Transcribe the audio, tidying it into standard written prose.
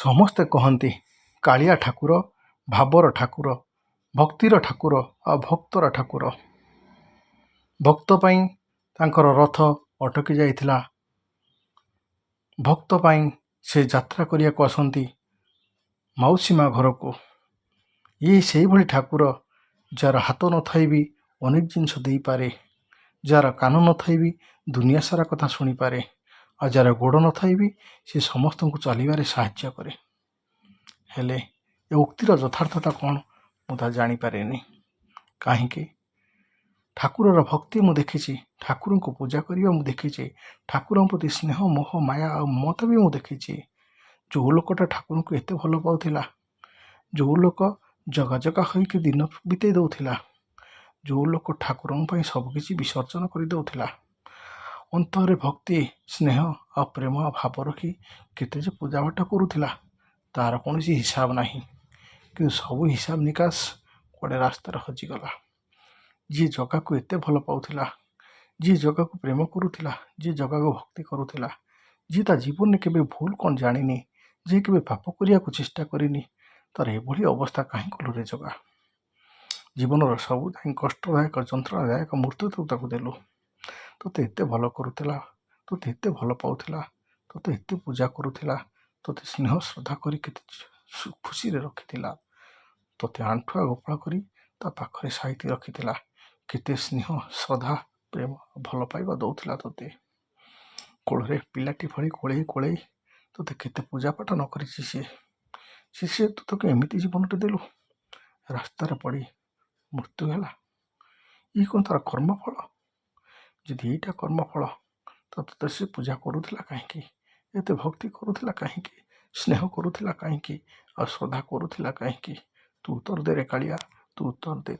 ସମସ୍ତେ କହନ୍ତି କାଳିଆ ଠାକୁର ଭାବର ଠାକୁର, ଭକ୍ତିର ଠାକୁର ଆଉ ଭକ୍ତର ଠାକୁର। ଭକ୍ତ ପାଇଁ ତାଙ୍କର ରଥ ଅଟକି ଯାଇଥିଲା। ଭକ୍ତ ପାଇଁ ସେ ଯାତ୍ରା କରିବାକୁ ଆସନ୍ତି ମାଉସୀ ମା ଘରକୁ। ଇଏ ସେଇଭଳି ଠାକୁର ଯାହାର ହାତ ନଥାଇ ବି ଅନେକ ଜିନିଷ ଦେଇପାରେ, ଯାହାର କାନ ନଥାଇ ବି ଦୁନିଆ ସାରା କଥା ଶୁଣିପାରେ, ଆଉ ଯାହାର ଗୋଡ଼ ନଥାଇ ବି ସେ ସମସ୍ତଙ୍କୁ ଚାଲିବାରେ ସାହାଯ୍ୟ କରେ। ହେଲେ ଏ ଉକ୍ତିର ଯଥାର୍ଥତା କ'ଣ ମୁଁ ତା ଜାଣିପାରେନି। କାହିଁକି? ଠାକୁରର ଭକ୍ତି ମୁଁ ଦେଖିଛି, ଠାକୁରଙ୍କୁ ପୂଜା କରିବା ମୁଁ ଦେଖିଛି, ଠାକୁରଙ୍କ ପ୍ରତି ସ୍ନେହ ମୋହ ମାୟା ଆଉ ମମତା ବି ମୁଁ ଦେଖିଛି। ଯେଉଁ ଲୋକଟା ଠାକୁରଙ୍କୁ ଏତେ ଭଲ ପାଉଥିଲା, ଯେଉଁ ଲୋକ ଜଗା ଜଗା ହୋଇକି ଦିନ ବିତେଇ ଦେଉଥିଲା, ଯେଉଁ ଲୋକ ଠାକୁରଙ୍କ ପାଇଁ ସବୁକିଛି ବିସର୍ଜନ କରିଦେଉଥିଲା, ଅନ୍ତରରେ ଭକ୍ତି ସ୍ନେହ ଆଉ ପ୍ରେମ ଭାବ ରଖି କେତେ ଯେ ପୂଜାପାଠ କରୁଥିଲା ତା'ର କୌଣସି ହିସାବ ନାହିଁ। କିନ୍ତୁ ସବୁ ହିସାବ ନିକାଶ କୁଆଡ଼େ ରାସ୍ତାରେ ହଜିଗଲା। ଯିଏ ଜଗାକୁ ଏତେ ଭଲ ପାଉଥିଲା, ଯିଏ ଜଗାକୁ ପ୍ରେମ କରୁଥିଲା, ଯିଏ ଜଗାକୁ ଭକ୍ତି କରୁଥିଲା, ଯିଏ ତା ଜୀବନରେ କେବେ ଭୁଲ କ'ଣ ଜାଣିନି, ଯିଏ କେବେ ପାପ କରିବାକୁ ଚେଷ୍ଟା କରିନି, ତା'ର ଏଭଳି ଅବସ୍ଥା କାହିଁ କଲୁ ରେ ଜଗା? ଜୀବନର ସବୁ କଷ୍ଟଦାୟକ ଯନ୍ତ୍ରଣାଦାୟକ ମୃତ୍ୟୁ ତୁ ତାକୁ ଦେଲୁ। ତୋତେ ଏତେ ଭଲ କରୁଥିଲା, ତୋତେ ଏତେ ଭଲ ପାଉଥିଲା, ତୋତେ ଏତେ ପୂଜା କରୁଥିଲା, ତୋତେ ସ୍ନେହ ଶ୍ରଦ୍ଧା କରି କେତେ ଖୁସିରେ ରଖିଥିଲା, ତୋତେ ଆଣ୍ଠୁଆ ଗୋପାଳ କରି ତା ପାଖରେ ସାଇତି ରଖିଥିଲା, କେତେ ସ୍ନେହ ଶ୍ରଦ୍ଧା ପ୍ରେମ ଭଲ ପାଇବା ଦେଉଥିଲା ତୋତେ। କୋଳରେ ପିଲାଟି ଭଳି କୋଳେଇ କୋଳେଇ ତୋତେ କେତେ ପୂଜାପାଠ ନ କରିଛି ସିଏ ତୁ ତାକୁ ଏମିତି ଜୀବନଟେ ଦେଲୁ। ରାସ୍ତାରେ ପଡ଼ି ମୃତ୍ୟୁ ହେଲା। ଇଏ କ'ଣ ତା'ର କର୍ମଫଳ? ଯଦି ଏଇଟା କର୍ମଫଳ ତ ତୋତେ ସେ ପୂଜା କରୁଥିଲା କାହିଁକି? ଏତେ ଭକ୍ତି କରୁଥିଲା କାହିଁକି? ସ୍ନେହ କରୁଥିଲା କାହିଁକି? ଆଉ ଶ୍ରଦ୍ଧା କରୁଥିଲା କାହିଁକି? ତୁ ଉତ୍ତର ଦେରେ କାଳିଆ, ତୁ ଉତ୍ତର ଦେ।